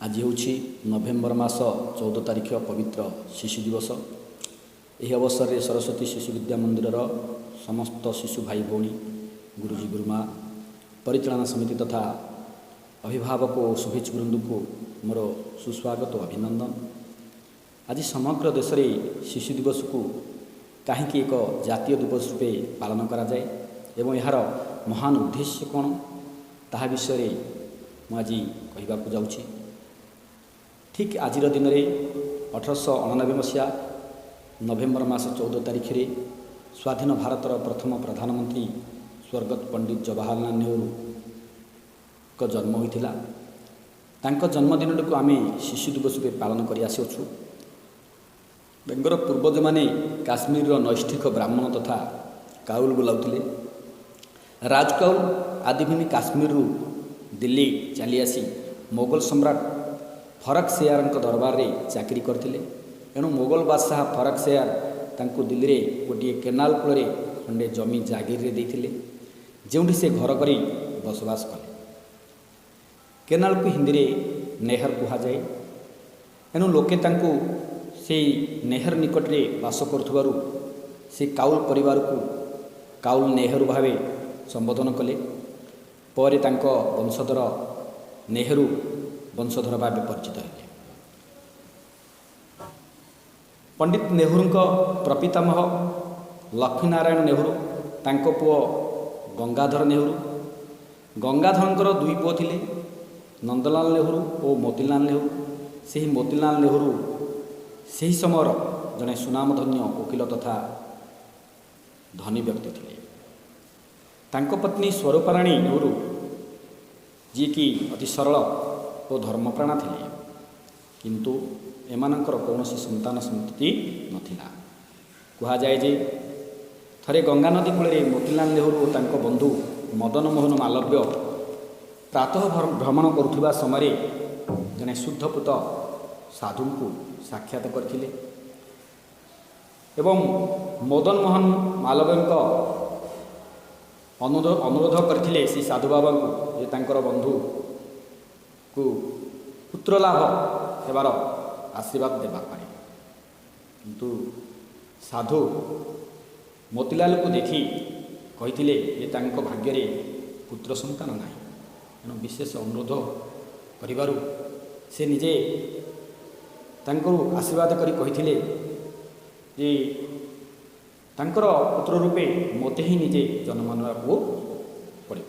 आज हूँ नवेम्बर मास 14 तारिख पवित्र शिशु दिवस। यह अवसर में सरस्वती शिशु विद्या मंदिर समस्त शिशु भाई भौणी गुरुजी गुरुमा परिचालना समिति तथा अभिभावक और शुभेच्छुक वृंद को मोर सुस्वागत और अभिनंदन। आज समग्र देश में शिशु दिवस को कहीं एक जातीय दिवस रूपे पालन करा जाए एवं यार महान उद्देश्य कौन ताहा विषय में आज कहवाक जाऊँगी। ठीक आज दिन में 1899 मसीहा नवेम्बर मास 14 तारिख रे स्वाधीन भारतर प्रथम प्रधानमंत्री स्वर्गत पंडित जवाहरलाल नेहरू का जन्म होता। तांको जन्मदिन को आम शिशु दिवस रूपे पालन कर आसुँ। बेंगर पूर्वज माने काश्मीर नैष्ठिक ब्राह्मण तथा काउल बुलाउले। राजकाउल आदिभूमि काश्मीर दिल्ली चली आसी मोगल सम्राट फरक शेयार दरबार में चाकरी करते। एणु मोगल बादशाह फरक शेयार तांको दिल्ली में गोटे केनाल कूल खंडे जमी जागिर रे देथिले, जोंठी से घर करी बसवास कले। केनाल को हिंदी में नेहर कहा जाए। एणु लोके तांको से नेहर निकट में बास करुथबारु से काउल परिवार को काउल नेहरू भावे संबोधन कले। पर तांको वंशधर नेहरू वंशधर भाव परिचित है। पंडित नेहरू प्रपितामह लक्ष्मीनारायण नेहरू तांको पुओ गंगाधर नेहरू। गंगाधर दुई पुओ थिले, नंदलाल नेहरू और मोतीलाल नेहरू। से मोतीलाल नेहरू से समय जड़े सुनामधन्य वकील तथा धनी व्यक्ति थे। तांको पत्नी स्वरूपाराणी नेहरू जी की अति सरल और धर्मप्राणा थे, किंतु एमानंकर कौनसी संतान संतति नथिला। कहा जाए जे थरे गंगा नदी कूल मोतीलाल नेहरू और तांको बंधु मदन मोहन मालव्य प्रातः भ्रमण करुवा समय जड़े शुद्धपुत साधु को साक्षात करथिले एवं मदन मोहन मालव्य अनुरोध करथिले से साधु बाबा को जे तांकर बंधु को पुत्र लाभ हेबार आशीर्वाद देवा पाए। किंतु साधु मोतीलाल को देखी कही ये तांको भाग्य रे पुत्र संतान ना, एणु विशेष अनुरोध करिबारु से निजे तांको आशीर्वाद करी कही जे तांकर पुत्र रूपे मते ही निजे जन्म नेबाकू पड़िब।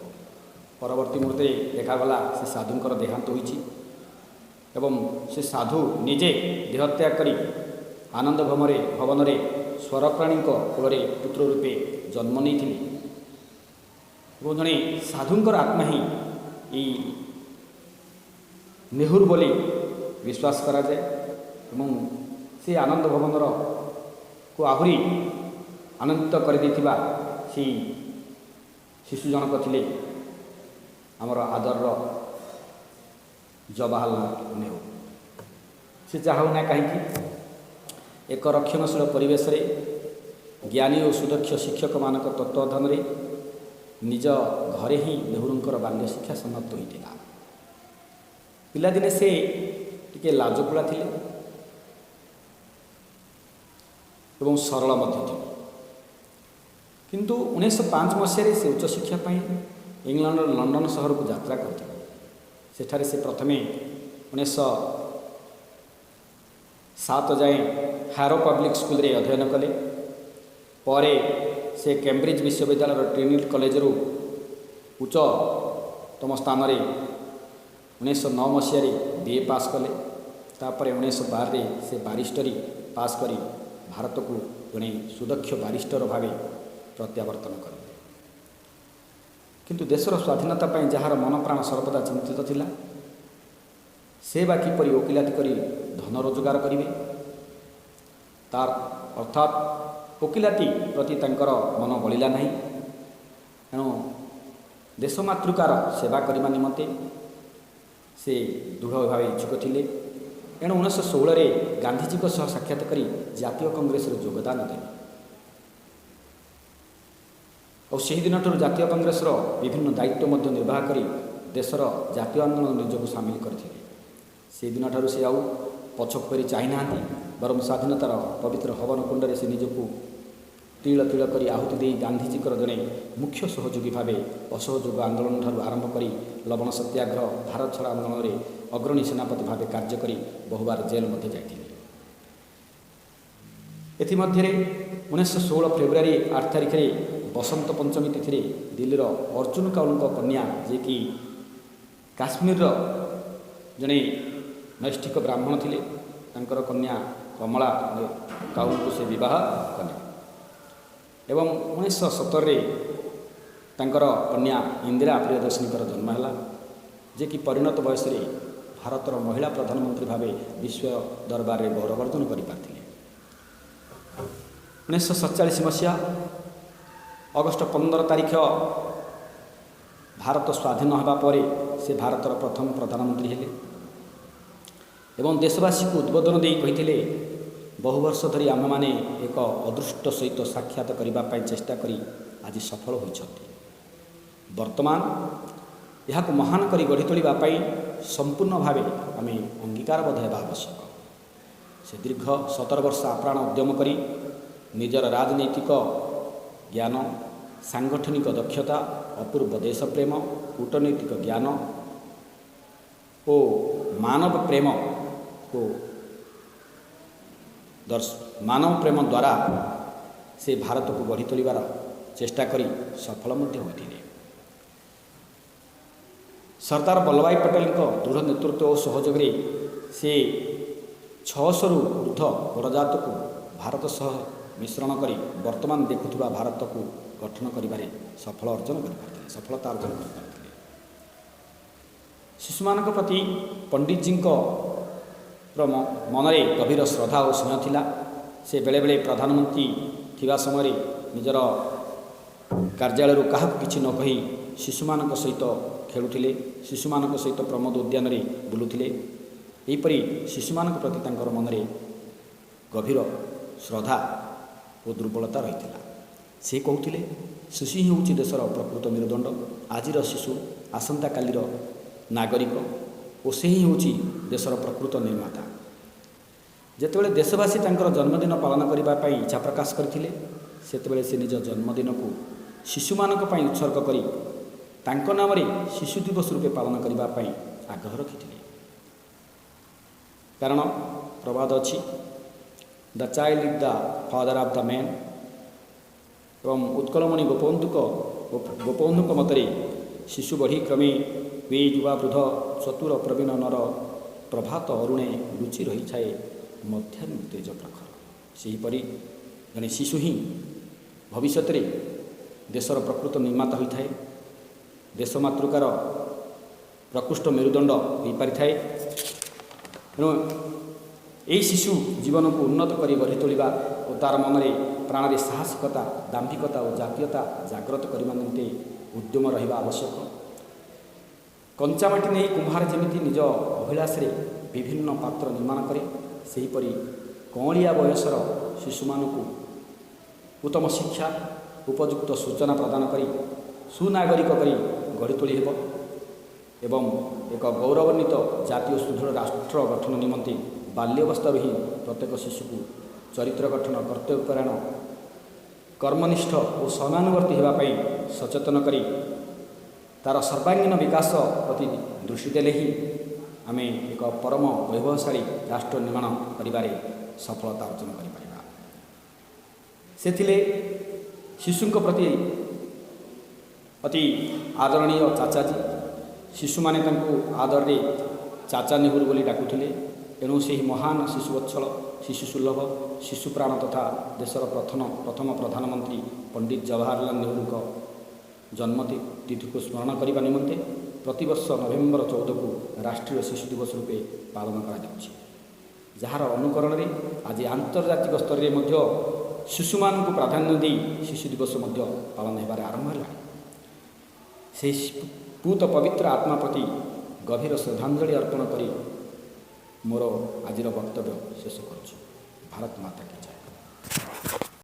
परवर्ती मुहूर्ते देखागला से साधुंकर देहांत होइछि एवं से साधु निजे देहत्याग करी आनंद भवन रे स्वरप्राणी कूल पुत्र रूपे जन्म नहीं। जड़े साधुंकर आत्मा ही नेहरू बोली विश्वास करा जाए एवं से आनंद भवन को आहरी आनंदित कर देथिबा सी शिशु जनक थिले आमर आदर जवाहरलाल नेहरू। से चाहू ना कहीं एक रक्षणशील परिवेश रे ज्ञानी और सुदक्ष शिक्षक मान तत्वावधान रे निज घरे ही नेहरूंकर बाल्य शिक्षा समाप्त होता। पिलादिने से टिके लाजकुला थिले एवं सरल मध्य थे। किंतु 1905 मसीह से उच्च शिक्षा इंग्लैंड लंडन सहर को यात्रा करते। सेठारे से प्रथमे 1907 जाए हारो पब्लिक स्कूल रे अध्ययन कले। परे से कैम्ब्रिज विश्वविद्यालय ट्रिनिटी कॉलेज रु उच्चतम स्थान रे 1909 मसीह बीए पास कले। तापर 1912 से बारिस्टरी पास करी भारत को जड़े सुदक्ष बारिस्टर भावे प्रत्यावर्तन करें। किंतु देशर स्वाधीनता पर जार मन प्राण सर्वदा चिंतित थिला से बा किपरि वकिलाती करी धन रोजगार करेंगे। तार अर्थात वकिलाती प्रति तांकर मन बलिला नहीं। एणु देशमातृकार सेवा करने निमंते से दृढ़ भाव इच्छुक थिले। एणु 1916 गांधीजी को सह साक्षात करी जातीय कांग्रेस योगदान देले और से दिन जातीय कांग्रेस विभिन्न दायित्व निर्वाह करी देशर जातीय आंदोलन निजक सामिल करथिले। ସେଦିନଠାରୁ ସେ ଆଉ ପଛକୁ କରି ଚାହିଁନାହାନ୍ତି, ବରଂ ସ୍ୱାଧୀନତାର ପବିତ୍ର ହବନ କୁଣ୍ଡରେ ସେ ନିଜକୁ ତିଳ ତିଳ କରି ଆହୁତି ଦେଇ ଗାନ୍ଧିଜୀଙ୍କର ଜଣେ ମୁଖ୍ୟ ସହଯୋଗୀ ଭାବେ ଅସହଯୋଗ ଆନ୍ଦୋଳନଠାରୁ ଆରମ୍ଭ କରି ଲବଣ ସତ୍ୟାଗ୍ରହ, ଭାରତ ଛାଡ଼ ଆନ୍ଦୋଳନରେ ଅଗ୍ରଣୀ ସେନାପତି ଭାବେ କାର୍ଯ୍ୟ କରି ବହୁବାର ଜେଲ ମଧ୍ୟ ଯାଇଥିଲେ। ଏଥିମଧ୍ୟରେ 1916 ଫେବୃଆରୀ 8 ତାରିଖରେ ବସନ୍ତ ପଞ୍ଚମୀ ତିଥିରେ ଦିଲ୍ଲୀର ଅର୍ଜୁନ କାଉଲଙ୍କ କନ୍ୟା, ଯିଏକି କାଶ୍ମୀରର ଜଣେ ନୈଷ୍ଠିକ ବ୍ରାହ୍ମଣ ଥିଲେ, ତାଙ୍କର କନ୍ୟା କମଳା କାଉଲଙ୍କୁ ସେ ବିବାହ କଲେ ଏବଂ 1917ରେ ତାଙ୍କର କନ୍ୟା ଇନ୍ଦିରା ପ୍ରିୟଦର୍ଶିନୀଙ୍କର ଜନ୍ମ ହେଲା, ଯିଏକି ପରିଣତ ବୟସରେ ଭାରତର ମହିଳା ପ୍ରଧାନମନ୍ତ୍ରୀ ଭାବେ ବିଶ୍ୱ ଦରବାରରେ ଗୌରବ ଅର୍ଜନ କରିପାରିଥିଲେ। 1947 ମସିହା ଅଗଷ୍ଟ 15 ତାରିଖ ଭାରତ ସ୍ୱାଧୀନ ହେବା ପରେ ସେ ଭାରତର ପ୍ରଥମ ପ୍ରଧାନମନ୍ତ୍ରୀ ହେଲେ ଏବଂ ଦେଶବାସୀଙ୍କୁ ଉଦ୍ବୋଧନ ଦେଇ କହିଥିଲେ, ବହୁ ବର୍ଷ ଧରି ଆମେମାନେ ଏକ ଅଦୃଷ୍ଟ ସହିତ ସାକ୍ଷାତ କରିବା ପାଇଁ ଚେଷ୍ଟା କରି ଆଜି ସଫଳ ହୋଇଛନ୍ତି। ବର୍ତ୍ତମାନ ଏହାକୁ ମହାନ କରି ଗଢ଼ି ତୋଳିବା ପାଇଁ ସମ୍ପୂର୍ଣ୍ଣ ଭାବେ ଆମେ ଅଙ୍ଗୀକାରବଦ୍ଧ ହେବା ଆବଶ୍ୟକ। ସେ ଦୀର୍ଘ 17 ବର୍ଷ ଆପ୍ରାଣ ଉଦ୍ୟମ କରି ନିଜର ରାଜନୈତିକ ଜ୍ଞାନ, ସାଂଗଠନିକ ଦକ୍ଷତା, ଅପୂର୍ବ ଦେଶପ୍ରେମ, କୂଟନୈତିକ ଜ୍ଞାନ ଓ ମାନବ ପ୍ରେମ ଦ୍ୱାରା ସେ ଭାରତକୁ ଗଢ଼ି ତୋଳିବାର ଚେଷ୍ଟା କରି ସଫଳ ମଧ୍ୟ ହୋଇଥିଲେ। ସର୍ଦ୍ଦାର ବଲ୍ଲଭଭାଇ ପଟେଲଙ୍କ ଦୃଢ଼ ନେତୃତ୍ୱ ଓ ସହଯୋଗରେ ସେ 600ରୁ ଊର୍ଦ୍ଧ୍ୱ ଗଡ଼ଜାତକୁ ଭାରତ ସହ ମିଶ୍ରଣ କରି ବର୍ତ୍ତମାନ ଦେଖୁଥିବା ଭାରତକୁ ଗଠନ କରିବାରେ ସଫଳତା ଅର୍ଜନ କରିପାରିଥିଲେ। ଶିଶୁମାନଙ୍କ ପ୍ରତି ପଣ୍ଡିତଜୀଙ୍କ ମନରେ ଗଭୀର ଶ୍ରଦ୍ଧା ଓ ସ୍ନେହ ଥିଲା। ସେ ବେଳେବେଳେ ପ୍ରଧାନମନ୍ତ୍ରୀ ଥିବା ସମୟରେ ନିଜର କାର୍ଯ୍ୟାଳୟରୁ କାହାକୁ କିଛି ନ କହି ଶିଶୁମାନଙ୍କ ସହିତ ଖେଳୁଥିଲେ, ଶିଶୁମାନଙ୍କ ସହିତ ପ୍ରମୋଦ ଉଦ୍ୟାନରେ ବୁଲୁଥିଲେ। ଏହିପରି ଶିଶୁମାନଙ୍କ ପ୍ରତି ତାଙ୍କର ମନରେ ଗଭୀର ଶ୍ରଦ୍ଧା ଓ ଦୁର୍ବଳତା ରହିଥିଲା। ସେ କହୁଥିଲେ, ଶିଶୁ ହିଁ ହେଉଛି ଦେଶର ପ୍ରକୃତ ମେରୁଦଣ୍ଡ, ଆଜିର ଶିଶୁ ଆସନ୍ତାକାଲିର ନାଗରିକ ଓ ସେ ହିଁ ହେଉଛି ଦେଶର ପ୍ରକୃତ ନିର୍ମାତା। ଯେତେବେଳେ ଦେଶବାସୀ ତାଙ୍କର ଜନ୍ମଦିନ ପାଳନ କରିବା ପାଇଁ ଇଚ୍ଛା ପ୍ରକାଶ କରିଥିଲେ, ସେତେବେଳେ ସେ ନିଜ ଜନ୍ମଦିନକୁ ଶିଶୁମାନଙ୍କ ପାଇଁ ଉତ୍ସର୍ଗ କରି ତାଙ୍କ ନାମରେ ଶିଶୁ ଦିବସ ରୂପେ ପାଳନ କରିବା ପାଇଁ ଆଗ୍ରହ ରଖିଥିଲେ। କାରଣ ପ୍ରବାଦ ଅଛି, ଦ child is the father of the man. ଏବଂ ଉତ୍କଳମଣି ଗୋପବନ୍ଧୁଙ୍କ ମତରେ ଶିଶୁ ବଢ଼ି କ୍ରମେ ବେ ଯୁବା ବୃଦ୍ଧ ଚତୁର ପ୍ରବୀଣ ନର ପ୍ରଭାତ ଅରୁଣେ ରୁଚି ରହିଥାଏ ମଧ୍ୟାହ୍ନ ତେଜ ପ୍ରଖର। ସେହିପରି ଜଣେ ଶିଶୁ ହିଁ ଭବିଷ୍ୟତରେ ଦେଶର ପ୍ରକୃତ ନିର୍ମାତା ହୋଇଥାଏ, ଦେଶ ମାତୃକାର ପ୍ରକୃଷ୍ଟ ମେରୁଦଣ୍ଡ ହୋଇପାରିଥାଏ। ତେଣୁ ଏହି ଶିଶୁ ଜୀବନକୁ ଉନ୍ନତ କରି ଗଢ଼ି ତୋଳିବା ଓ ତା'ର ମନରେ ପ୍ରାଣରେ ସାହସିକତା, ଦାମ୍ଭିକତା ଓ ଜାତୀୟତା ଜାଗ୍ରତ କରିବା ନିମନ୍ତେ ଉଦ୍ୟମ ରହିବା ଆବଶ୍ୟକ। କଞ୍ଚାମାଟି ନେଇ କୁମ୍ଭାର ଯେମିତି ନିଜ ଅଭିଳାଷରେ ବିଭିନ୍ନ ପାତ୍ର ନିର୍ମାଣ କରେ, ସେହିପରି କଅଁଳିଆ ବୟସର ଶିଶୁମାନଙ୍କୁ ଉତ୍ତମ ଶିକ୍ଷା, ଉପଯୁକ୍ତ ସୂଚନା ପ୍ରଦାନ କରି ସୁନାଗରିକ କରି ଗଢ଼ି ତୋଳି ହେବ ଏବଂ ଏକ ଗୌରବାନ୍ୱିତ ଜାତୀୟ ସୁଦୃଢ଼ ରାଷ୍ଟ୍ର ଗଠନ ନିମନ୍ତେ ବାଲ୍ୟାବସ୍ଥାରୁ ହିଁ ପ୍ରତ୍ୟେକ ଶିଶୁକୁ ଚରିତ୍ର ଗଠନ, କର୍ତ୍ତବ୍ୟପରାୟଣ, କର୍ମନିଷ୍ଠ ଓ ସମାନୁବର୍ତ୍ତୀ ହେବା ପାଇଁ ସଚେତନ କରି ତା'ର ସର୍ବାଙ୍ଗୀନ ବିକାଶ ପ୍ରତି ଦୃଷ୍ଟି ଦେଲେ ହିଁ ଆମେ ଏକ ପରମ ବୈଭବଶାଳୀ ରାଷ୍ଟ୍ର ନିର୍ମାଣ କରିବାରେ ସଫଳତା ଅର୍ଜନ କରିପାରିବା। ସେଥିରେ ଶିଶୁଙ୍କ ପ୍ରତି ଅତି ଆଦରଣୀୟ ଚାଚାଜୀ, ଶିଶୁମାନେ ତାଙ୍କୁ ଆଦରରେ ଚାଚା ନେହୁରୁ ବୋଲି ଡାକୁଥିଲେ। ଏଣୁ ସେହି ମହାନ ଶିଶୁବତ୍ସଳ, ଶିଶୁ ସୁଲଭ, ଶିଶୁ ପ୍ରାଣ ତଥା ଦେଶର ପ୍ରଥମ ପ୍ରଧାନମନ୍ତ୍ରୀ ପଣ୍ଡିତ ଜବାହରଲାଲ ନେହୁରୁଙ୍କ ଜନ୍ମ ତିଥିକୁ ସ୍ମରଣ କରିବା ନିମନ୍ତେ ପ୍ରତିବର୍ଷ ନଭେମ୍ବର 14କୁ ରାଷ୍ଟ୍ରୀୟ ଶିଶୁ ଦିବସ ରୂପେ ପାଳନ କରାଯାଉଛି, ଯାହାର ଅନୁକରଣରେ ଆଜି ଆନ୍ତର୍ଜାତିକ ସ୍ତରରେ ମଧ୍ୟ ଶିଶୁମାନଙ୍କୁ ପ୍ରାଧାନ୍ୟ ଦେଇ ଶିଶୁ ଦିବସ ମଧ୍ୟ ପାଳନ ହେବାରେ ଆରମ୍ଭ ହେଲାଣି। ସେହି ପୂତ ପବିତ୍ର ଆତ୍ମା ପ୍ରତି ଗଭୀର ଶ୍ରଦ୍ଧାଞ୍ଜଳି ଅର୍ପଣ କରି ମୋର ଆଜିର ବକ୍ତବ୍ୟ ଶେଷ କରୁଛି। ଭାରତ ମାତା କି ଜୟ।